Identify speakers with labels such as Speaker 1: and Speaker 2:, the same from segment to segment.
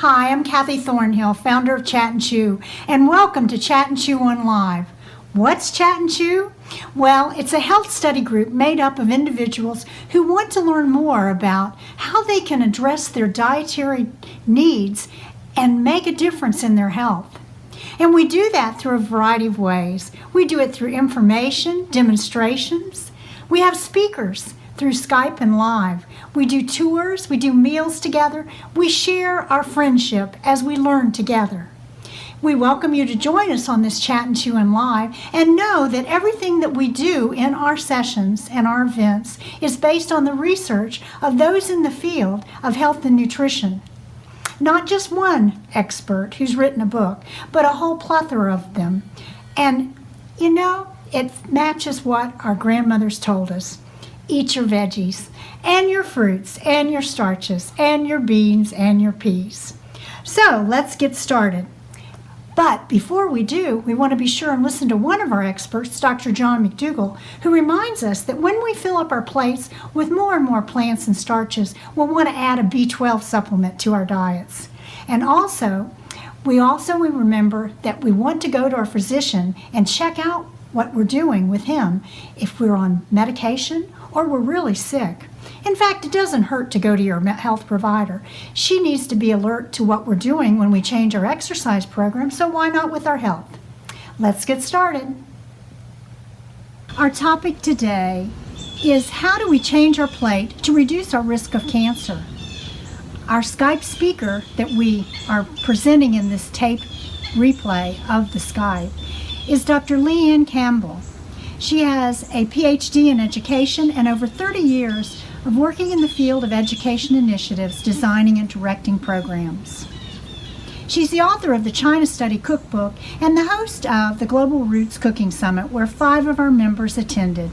Speaker 1: Hi, I'm Kathy Thornhill, founder of Chat and Chew, and welcome to Chat and Chew on Live. What's Chat and Chew? Well, it's a health study group made up of individuals who want to learn more about how they can address their dietary needs and make a difference in their health. And we do that through a variety of ways. We do it through information, demonstrations. We have speakers through Skype and Live. We do tours, we do meals together. We share our friendship as we learn together. We welcome you to join us on this Chat and Chew and Live, and know that everything that we do in our sessions and our events is based on the research of those in the field of health and nutrition. Not just one expert who's written a book, but a whole plethora of them. And you know, it matches what our grandmothers told us. Eat your veggies, and your fruits, and your starches, and your beans, and your peas. So let's get started. But before we do, we want to be sure and listen to one of our experts, Dr. John McDougall, who reminds us that when we fill up our plates with more and more plants and starches, we'll want to add a B12 supplement to our diets. And we remember that we want to go to our physician and check out what we're doing with him if we're on medication or we're really sick. In fact, it doesn't hurt to go to your health provider. She needs to be alert to what we're doing when we change our exercise program, so why not with our health? Let's get started. Our topic today is how do we change our plate to reduce our risk of cancer? Our Skype speaker that we are presenting in this tape replay of the Skype is Dr. LeAnne Campbell. She has a PhD in education and over 30 years of working in the field of education initiatives, designing and directing programs. She's the author of the China Study Cookbook and the host of the Global Roots Cooking Summit, where 5 of our members attended.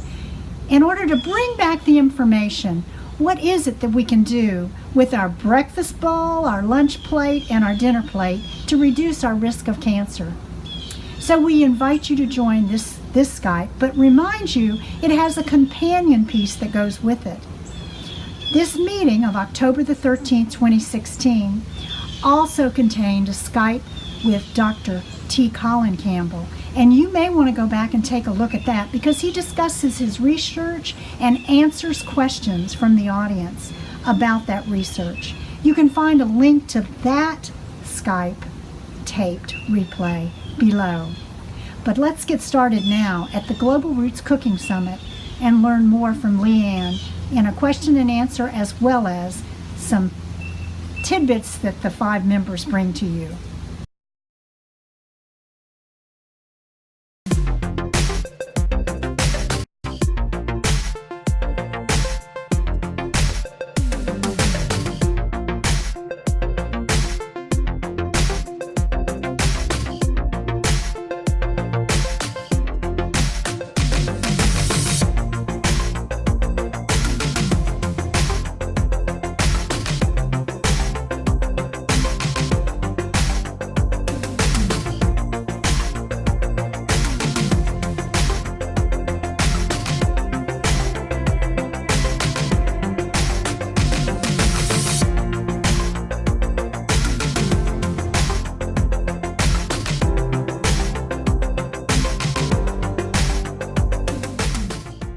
Speaker 1: In order to bring back the information, what is it that we can do with our breakfast bowl, our lunch plate, and our dinner plate to reduce our risk of cancer? So we invite you to join this Skype, but remind you it has a companion piece that goes with it. This meeting of October the 13th, 2016, also contained a Skype with Dr. Colin Campbell, and you may want to go back and take a look at that because he discusses his research and answers questions from the audience about that research. You can find a link to that Skype taped replay below. But let's get started now at the Global Roots Cooking Summit and learn more from LeAnne in a question and answer, as well as some tidbits that the 5 members bring to you.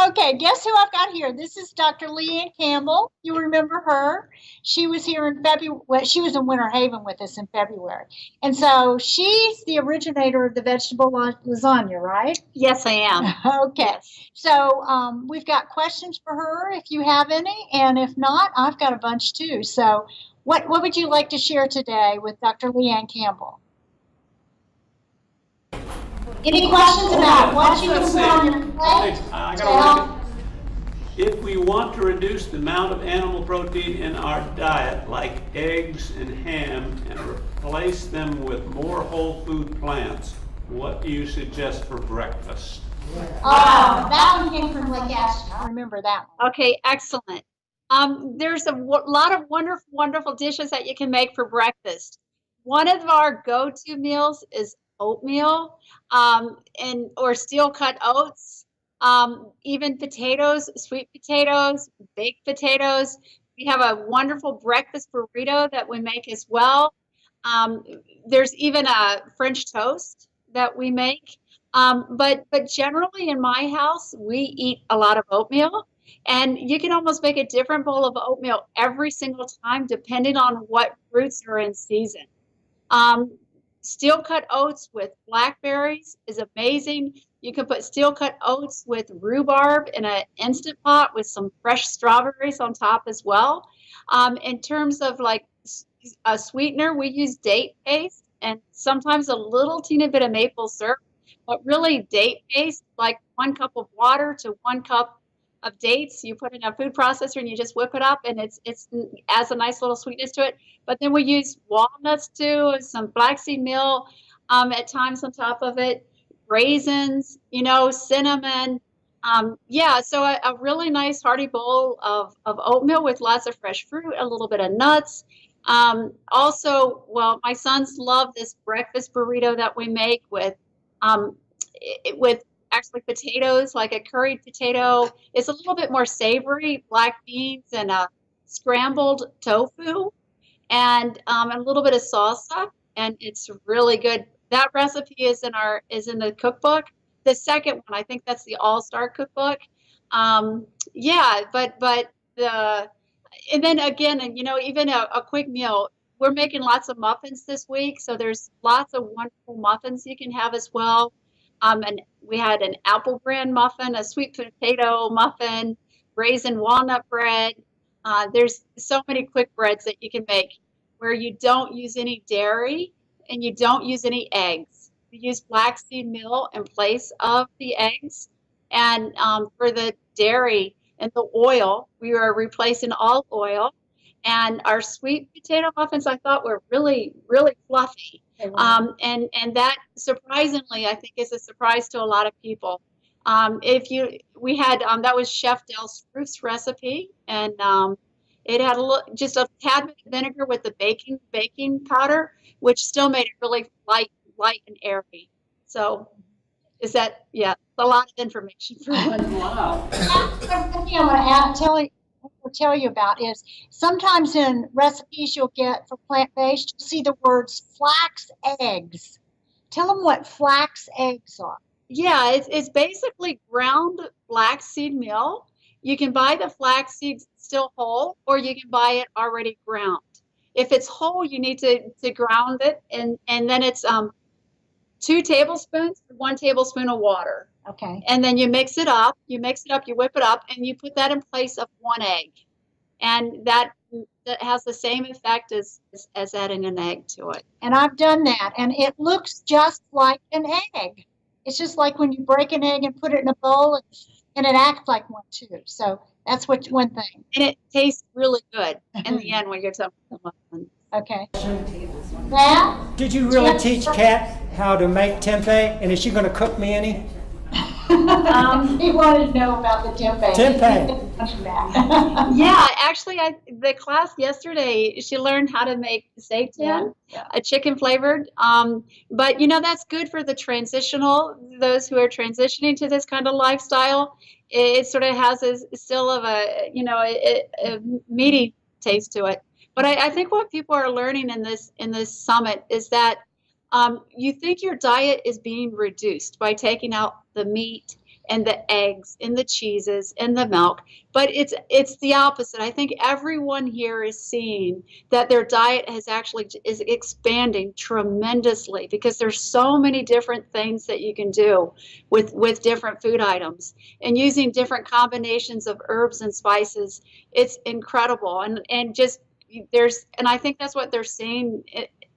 Speaker 1: Okay, guess who I've got here? This is Dr. LeAnne Campbell. You remember her. She was here in February. Well, she was in Winter Haven with us in February. And so she's the originator of the vegetable lasagna, right?
Speaker 2: Yes, I am.
Speaker 1: Okay.
Speaker 2: Yes.
Speaker 1: So we've got questions for her if you have any. And if not, I've got a bunch too. So what would you like to share today with Dr. LeAnne Campbell? Any questions about what you can put on your plate?
Speaker 3: If we want to reduce the amount of animal protein in our diet, like eggs and ham, and replace them with more whole food plants, what do you suggest for breakfast?
Speaker 1: That one came from LeAnne. I remember that one.
Speaker 2: Okay, excellent. There's a lot of wonderful dishes that you can make for breakfast. One of our go-to meals is oatmeal, or steel cut oats, even potatoes, sweet potatoes, baked potatoes. We have a wonderful breakfast burrito that we make as well. There's even a French toast that we make. But generally in my house, we eat a lot of oatmeal, and you can almost make a different bowl of oatmeal every single time, depending on what fruits are in season. Um, Steel cut oats with blackberries is amazing. You can put steel cut oats with rhubarb in an instant pot with some fresh strawberries on top as well. In terms of like a sweetener, we use date paste and sometimes a little teeny bit of maple syrup, but really date paste, like 1 cup of water to 1 cup of dates. You put in a food processor and you just whip it up, and it's adds a nice little sweetness to it. But then we use walnuts too, some flaxseed meal at times on top of it, raisins, cinnamon. Yeah, so a really nice hearty bowl of oatmeal with lots of fresh fruit, a little bit of nuts. Also, well, my sons love this breakfast burrito that we make with actually potatoes, like a curried potato. It's a little bit more savory, black beans and a scrambled tofu and a little bit of salsa, and it's really good. That recipe is in the cookbook. The second one, I think that's the All-Star cookbook. Yeah, but the and then again, and even a quick meal. We're making lots of muffins this week, so there's lots of wonderful muffins you can have as well. And we had an apple bran muffin, a sweet potato muffin, raisin walnut bread. There's so many quick breads that you can make where you don't use any dairy and you don't use any eggs. You use flaxseed meal in place of the eggs. And for the dairy and the oil, we are replacing all oil. And our sweet potato muffins, I thought, were really, really fluffy. And that surprisingly, I think, is a surprise to a lot of people. We had that was Chef Del Spruce recipe, and it had just a tad bit of vinegar with the baking powder, which still made it really light and airy. So, yeah, a lot of information for one.
Speaker 3: Wow.
Speaker 1: One thing I want to tell you about is sometimes in recipes you'll get for plant-based, you'll see the words flax eggs. Tell them what flax eggs are.
Speaker 2: Yeah, it's basically ground flaxseed meal. You can buy the flax seeds still whole, or you can buy it already ground. If it's whole, you need to ground it, and then it's 2 tablespoons, 1 tablespoon of water.
Speaker 1: Okay.
Speaker 2: And then you mix it up, you whip it up, and you put that in place of 1 egg. And that has the same effect as adding an egg to it.
Speaker 1: And I've done that, and it looks just like an egg. It's just like when you break an egg and put it in a bowl, and it acts like one too. So that's one thing.
Speaker 2: And it tastes really good in the end when you're done with the muffins.
Speaker 1: Okay. Now,
Speaker 4: did you really teach Kat how to make tempeh? And is she going to cook me any?
Speaker 1: he wanted to know about the tempeh.
Speaker 2: Yeah, actually, the class yesterday, she learned how to make seitan, a chicken flavored. But that's good for the those who are transitioning to this kind of lifestyle. It sort of has still of a meaty taste to it. But I think what people are learning in this summit is that you think your diet is being reduced by taking out the meat and the eggs and the cheeses and the milk, but it's the opposite. I think everyone here is seeing that their diet is expanding tremendously because there's so many different things that you can do with different food items and using different combinations of herbs and spices. It's incredible, and I think that's what they're seeing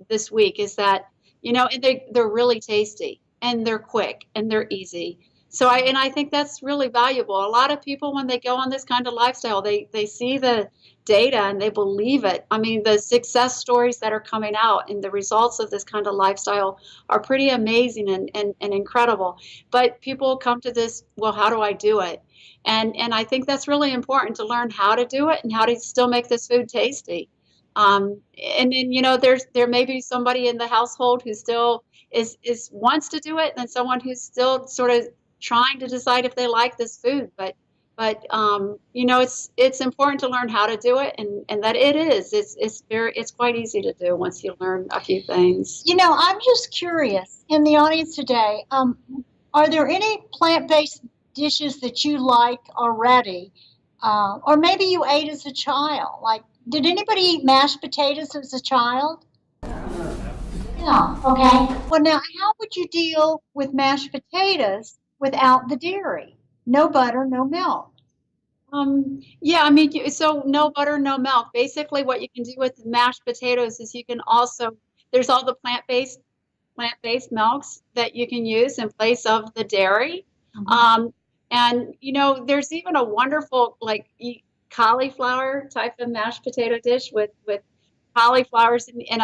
Speaker 2: this week is that and they're really tasty and they're quick and they're easy. So I think that's really valuable. A lot of people, when they go on this kind of lifestyle, they see the data and they believe it. I mean, the success stories that are coming out and the results of this kind of lifestyle are pretty amazing and incredible. But people come to this, well, how do I do it? And I think that's really important to learn how to do it and how to still make this food tasty. And then, there may be somebody in the household who still wants to do it, and someone who's still sort of trying to decide if they like this food. But But you know, it's important to learn how to do it, and that it's quite easy to do once you learn a few things.
Speaker 1: You know, I'm just curious in the audience today, are there any plant-based dishes that you like already? Or maybe you ate as a child? Like, did anybody eat mashed potatoes as a child? Yeah, okay. Well, now, how would you deal with mashed potatoes without the dairy? No butter, no milk.
Speaker 2: Yeah, I mean, so no butter, no milk. Basically, what you can do with mashed potatoes is you can also, there's all the plant-based milks that you can use in place of the dairy. And you know, there's even a wonderful like cauliflower type of mashed potato dish with cauliflowers and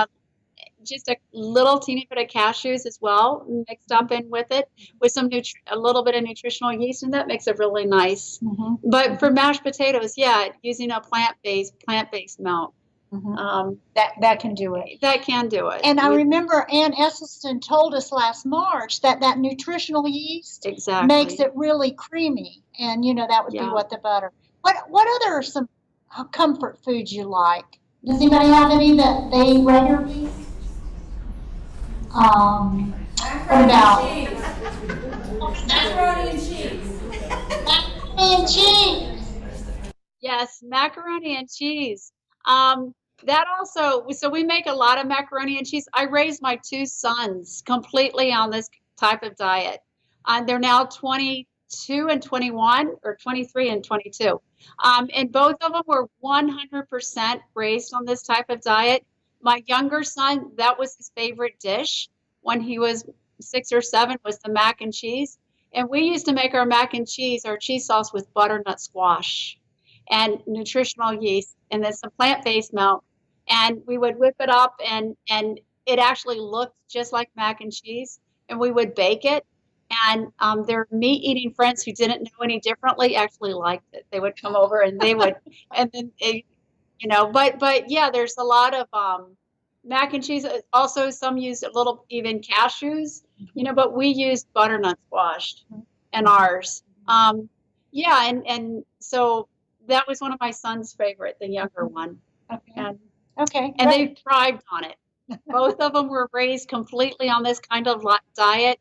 Speaker 2: just a little teeny bit of cashews as well mixed up in with it with some a little bit of nutritional yeast, and that makes it really nice. But for mashed potatoes, yeah, using a plant-based milk.
Speaker 1: That can do it.
Speaker 2: That can do it.
Speaker 1: And I remember Ann Esselstyn told us last March that nutritional yeast
Speaker 2: exactly
Speaker 1: makes it really creamy, and you know that would be what the butter. What other are some comfort foods you like? Does anybody have any that they eat regularly? What about
Speaker 5: macaroni and cheese?
Speaker 1: Macaroni and cheese.
Speaker 2: Yes, macaroni and cheese. That also, so we make a lot of macaroni and cheese. I raised my two sons completely on this type of diet. They're now 22 and 21, or 23 and 22. And both of them were 100% raised on this type of diet. My younger son, that was his favorite dish when he was 6 or 7, was the mac and cheese. And we used to make our mac and cheese, our cheese sauce, with butternut squash and nutritional yeast and then some plant-based milk. And we would whip it up and it actually looked just like mac and cheese. And we would bake it. And their meat-eating friends who didn't know any differently actually liked it. They would come over and they would, and then you know, but yeah, there's a lot of mac and cheese. Also, some use a little even cashews, you know, but we used butternut squash in ours. Yeah, and so that was one of my son's favorite, the younger one.
Speaker 1: Okay.
Speaker 2: And they thrived on it. Both of them were raised completely on this kind of diet.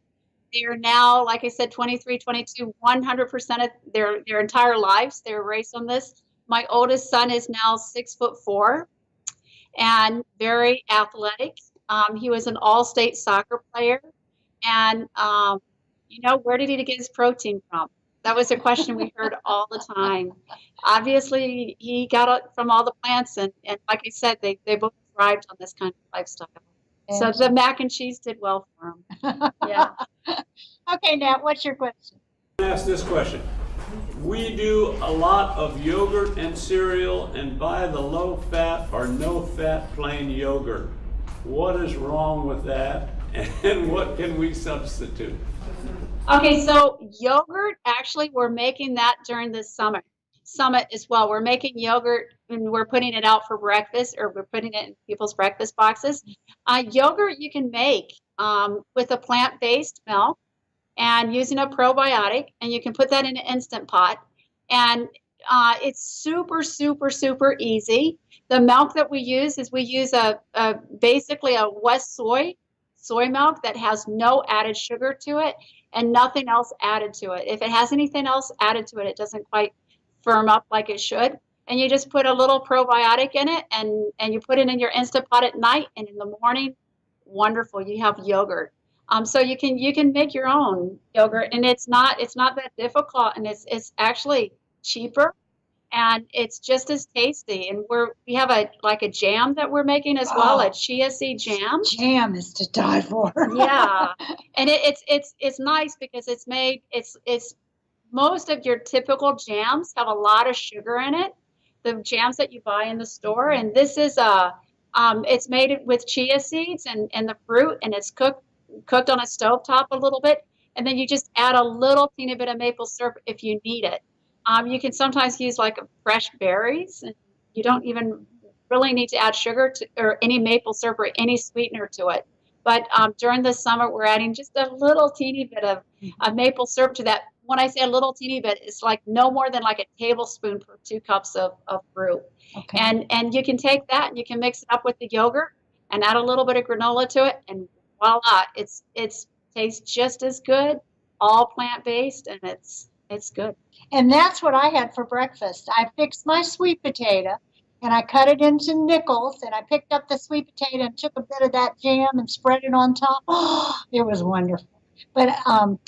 Speaker 2: They are now, like I said, 23, 22, 100% of their entire lives. They were raised on this. My oldest son is now 6'4" and very athletic. He was an all-state soccer player. And, you know, where did he get his protein from? That was a question we heard all the time. Obviously, he got it from all the plants. And like I said, they both thrived on this kind of lifestyle. So the mac and cheese did well for him. Yeah.
Speaker 1: Okay, Nat, what's your question?
Speaker 3: I'm going to ask this question. We do a lot of yogurt and cereal and buy the low-fat or no-fat plain yogurt. What is wrong with that, and what can we substitute?
Speaker 2: Okay, so yogurt, actually, we're making that during this summit as well. We're making yogurt and we're putting it out for breakfast, or we're putting it in people's breakfast boxes. Yogurt you can make with a plant-based milk and using a probiotic, and you can put that in an Instant Pot. And it's super, super, super easy. The milk that we use is basically a West soy milk that has no added sugar to it and nothing else added to it. If it has anything else added to it, it doesn't quite firm up like it should. And you just put a little probiotic in it, and you put it in your Instant Pot at night, and in the morning, wonderful, you have yogurt. So you can make your own yogurt, and it's not that difficult, and it's actually cheaper, and it's just as tasty. And we have a jam that we're making as well, a chia seed jam.
Speaker 1: Jam is to die for.
Speaker 2: Yeah, and it's nice because it's most of your typical jams have a lot of sugar in it. The jams that you buy in the store, and this is it's made with chia seeds and the fruit, and it's cooked on a stovetop a little bit, and then you just add a little teeny bit of maple syrup if you need it. You can sometimes use like fresh berries, and you don't even really need to add sugar or any maple syrup or any sweetener to it. But during the summer, we're adding just a little teeny bit of maple syrup to that when I say a little teeny bit, it's like no more than like a tablespoon per 2 cups of fruit.
Speaker 1: Okay.
Speaker 2: And you can take that and you can mix it up with the yogurt and add a little bit of granola to it, and voila, it's tastes just as good, all plant-based, and it's good.
Speaker 1: And that's what I had for breakfast. I fixed my sweet potato and I cut it into nickels, and I picked up the sweet potato and took a bit of that jam and spread it on top. Oh, it was wonderful. But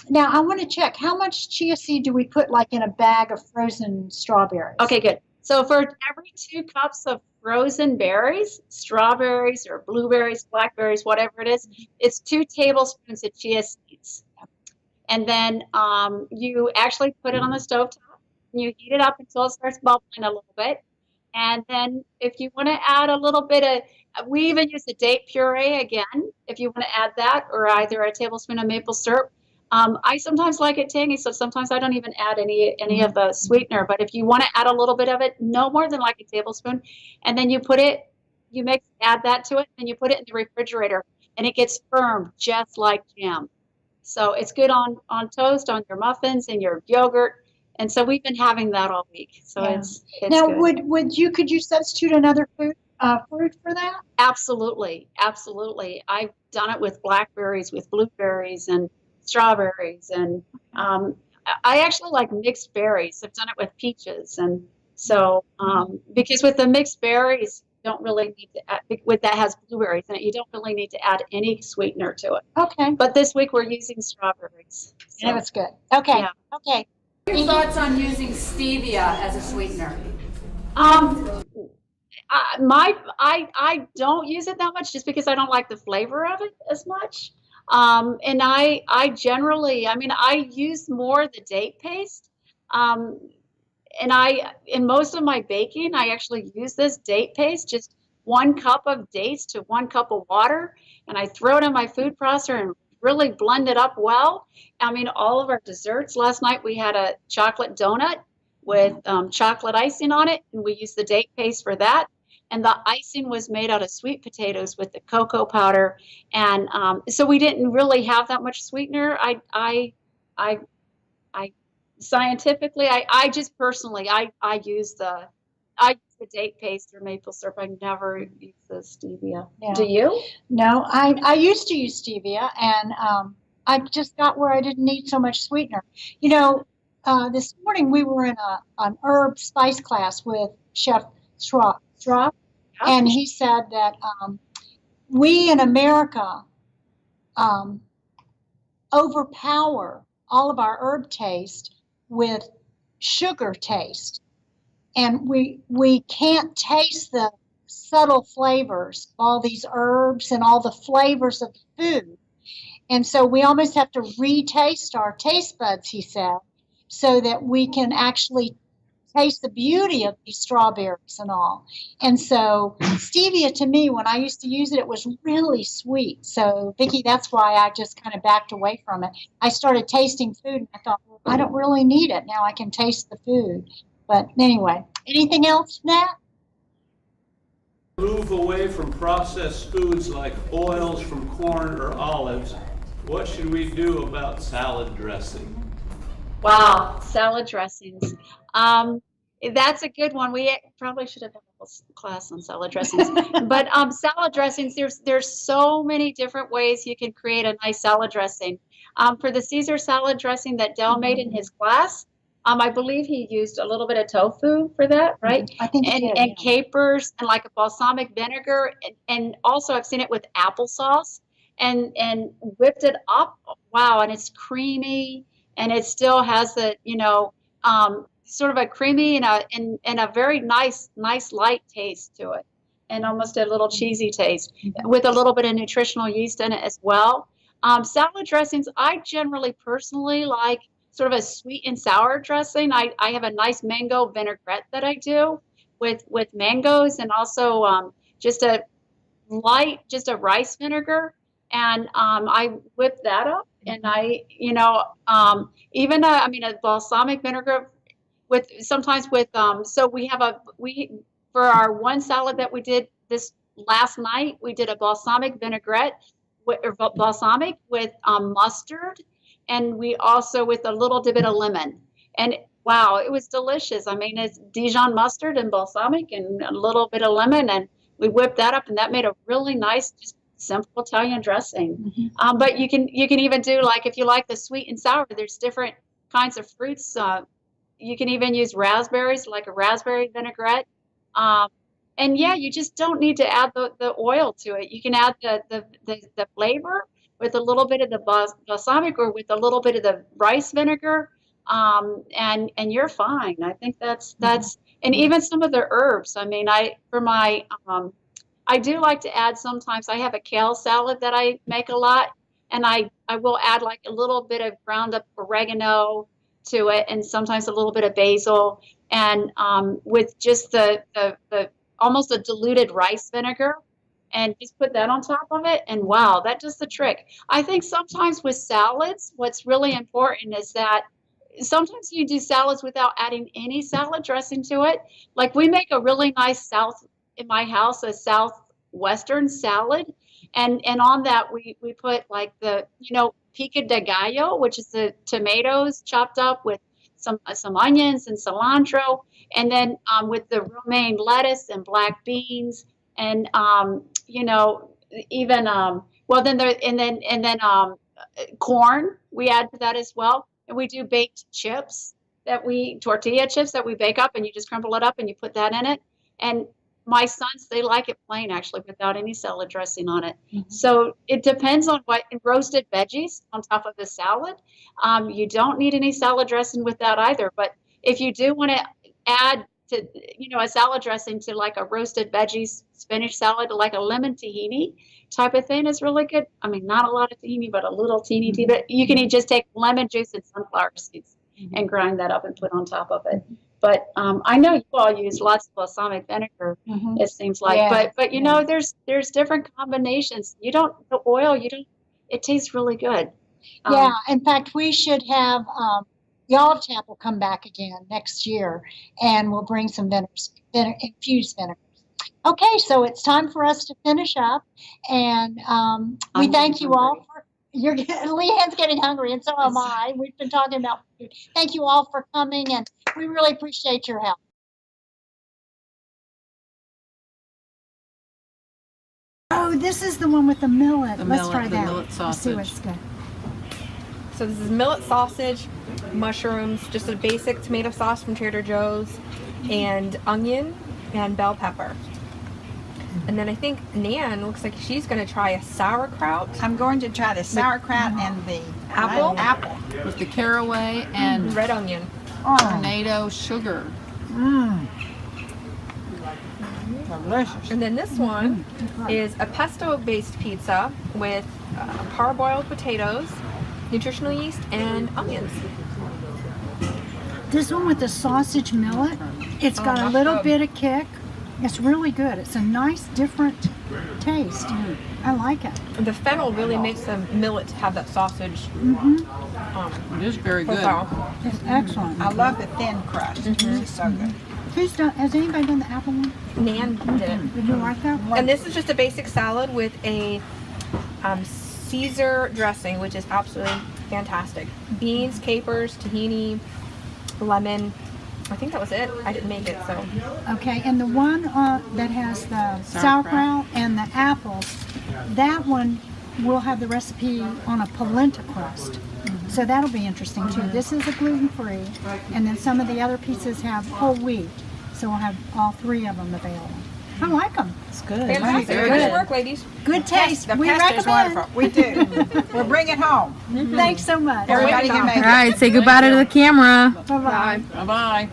Speaker 1: now I want to check, how much chia seed do we put like in a bag of frozen strawberries?
Speaker 2: Okay, good. So for every 2 cups of frozen berries, strawberries or blueberries, blackberries, whatever it is, it's 2 tablespoons of chia seeds. And then you actually put it on the stove top, and you heat it up until it starts bubbling a little bit. And then if you want to add a little bit of, we even use the date puree again, if you want to add that, or either a tablespoon of maple syrup. I sometimes like it tangy, so sometimes I don't even add any of the sweetener. But if you want to add a little bit of it, no more than like a tablespoon, and then you add that to it, and you put it in the refrigerator, and it gets firm just like jam. So it's good on toast, on your muffins, and your yogurt. And so we've been having that all week. So it's
Speaker 1: now
Speaker 2: good.
Speaker 1: could you substitute another fruit for that?
Speaker 2: Absolutely, absolutely. I've done it with blackberries, with blueberries, and strawberries, and I actually like mixed berries. I've done it with peaches, and so because with the mixed berries, you don't really need to add, with that has blueberries in it, you don't really need to add any sweetener to it.
Speaker 1: Okay.
Speaker 2: But this week we're using strawberries. So,
Speaker 1: And it was good. Okay.
Speaker 2: Yeah.
Speaker 1: Okay.
Speaker 5: Your thoughts on using stevia as a sweetener?
Speaker 2: I don't use it that much just because I don't like the flavor of it as much. And I generally, I use more the date paste. And in most of my baking, I actually use this date paste, just 1 cup of dates to 1 cup of water, and I throw it in my food processor and really blend it up well. All of our desserts, last night we had a chocolate donut with chocolate icing on it, and we used the date paste for that. And the icing was made out of sweet potatoes with the cocoa powder. And so we didn't really have that much sweetener. I scientifically, I just personally, I use the date paste or maple syrup. I never use the stevia.
Speaker 1: Yeah.
Speaker 2: Do you?
Speaker 1: No, I used to use stevia, and I just got where I didn't need so much sweetener. This morning we were in an herb spice class with Chef Straub, and he said that we in America overpower all of our herb taste with sugar taste. And we can't taste the subtle flavors, all these herbs and all the flavors of the food. And so we almost have to retaste our taste buds, he said, so that we can actually taste the beauty of these strawberries and all. And so stevia, to me, when I used to use it, it was really sweet. So Vicki, that's why I just kind of backed away from it. I started tasting food and I thought, well, I don't really need it. Now I can taste the food. But anyway, anything else, Nat?
Speaker 3: Move away from processed foods like oils from corn or olives. What should we do about salad dressing?
Speaker 2: Wow, salad dressings. That's a good one. We probably should have had a whole class on salad dressings. But salad dressings, there's so many different ways you can create a nice salad dressing. For the Caesar salad dressing that Dell made in his class, I believe he used a little bit of tofu for that, right?
Speaker 1: I think he did,
Speaker 2: and capers and like a balsamic vinegar, and also I've seen it with applesauce and whipped it up. Wow, and it's creamy, and it still has the sort of a creamy and a very nice light taste to it, and almost a little cheesy taste with a little bit of nutritional yeast in it as well. Salad dressings, I generally personally like sort of a sweet and sour dressing. I have a nice mango vinaigrette that I do with mangoes, and also just a rice vinegar, and I whip that up, and I even a balsamic vinegar with sometimes with so we for our one salad that we did this last night, we did a balsamic vinaigrette with balsamic with mustard and we also with a little bit of lemon. And wow, it was delicious. I mean, it's Dijon mustard and balsamic and a little bit of lemon, and we whipped that up, and that made a really nice, just simple Italian dressing. But you can even do, like, if you like the sweet and sour, there's different kinds of fruits. You can even use raspberries, like a raspberry vinaigrette. And yeah, you just don't need to add the oil to it. You can add the flavor with a little bit of the balsamic or with a little bit of the rice vinegar, and you're fine. I think that's and even some of the herbs. I mean, I do like to add sometimes. I have a kale salad that I make a lot, and I will add like a little bit of ground up oregano to it, and sometimes a little bit of basil, and with just the almost a diluted rice vinegar, and just put that on top of it, and wow, that does the trick. I think sometimes with salads, what's really important is that sometimes you do salads without adding any salad dressing to it. Like, we make a really nice in my house, a southwestern salad, and on that we put like the pico de gallo, which is the tomatoes chopped up with some onions and cilantro, and then with the romaine lettuce and black beans, and even corn we add to that as well. And we do baked chips tortilla chips that we bake up, and you just crumble it up and you put that in it. And my sons, they like it plain, actually, without any salad dressing on it. So it depends on what. Roasted veggies on top of the salad. You don't need any salad dressing with that either. But if you do want to add to, a salad dressing to like a roasted veggies spinach salad, like a lemon tahini type of thing, is really good. I mean, not a lot of tahini, but a little teeny tea. But you can just take lemon juice and sunflower seeds and grind that up and put on top of it. But I know you all use lots of balsamic vinegar, it seems like. Yeah. But there's different combinations. The oil, it tastes really good.
Speaker 1: Yeah, in fact, we should have the Olive Tap will come back again next year, and we'll bring some infused vinegars. Okay, so it's time for us to finish up, and we thank you all for. LeAnne's getting hungry, and so am I. We've been talking about food. Thank you all for coming, and we really appreciate your help. Oh, this is the one with the millet. Let's try that.
Speaker 6: Millet sausage.
Speaker 1: Let's see what's good.
Speaker 7: So this is millet sausage, mushrooms, just a basic tomato sauce from Trader Joe's, and onion and bell pepper. And then I think Nan looks like she's going to try a sauerkraut.
Speaker 6: I'm going to try the sauerkraut and the
Speaker 7: apple
Speaker 6: with the caraway and
Speaker 7: red onion.
Speaker 6: Tornado sugar. Delicious.
Speaker 7: And then this one is a pesto-based pizza with parboiled potatoes, nutritional yeast, and onions.
Speaker 1: This one with the sausage millet, it's got a little bit of kick. It's really good. It's a nice, different taste. I like it.
Speaker 7: The fennel really makes the millet have that sausage.
Speaker 6: It is very good.
Speaker 1: It's excellent.
Speaker 6: I love the thin crust. It's so good.
Speaker 1: Has anybody done the apple one?
Speaker 7: Nan did it.
Speaker 1: Did you like that?
Speaker 7: And this is just a basic salad with a Caesar dressing, which is absolutely fantastic. Beans, capers, tahini, lemon. I think that was it. I didn't make it, so.
Speaker 1: Okay, and the one that has the sauerkraut and the apples, that one will have the recipe on a polenta crust. So that'll be interesting too. This is a gluten-free, and then some of the other pieces have whole wheat. So we'll have all three of them available. I like them. It's good.
Speaker 7: Fantastic. Good work, ladies.
Speaker 1: Good taste.
Speaker 6: The
Speaker 1: We
Speaker 6: pesto is
Speaker 1: recommend.
Speaker 6: wonderful. We do. We'll bring it home.
Speaker 1: Thanks so much.
Speaker 6: Everybody can make
Speaker 8: All right, say goodbye to the camera.
Speaker 1: Bye-bye.
Speaker 6: Bye-bye.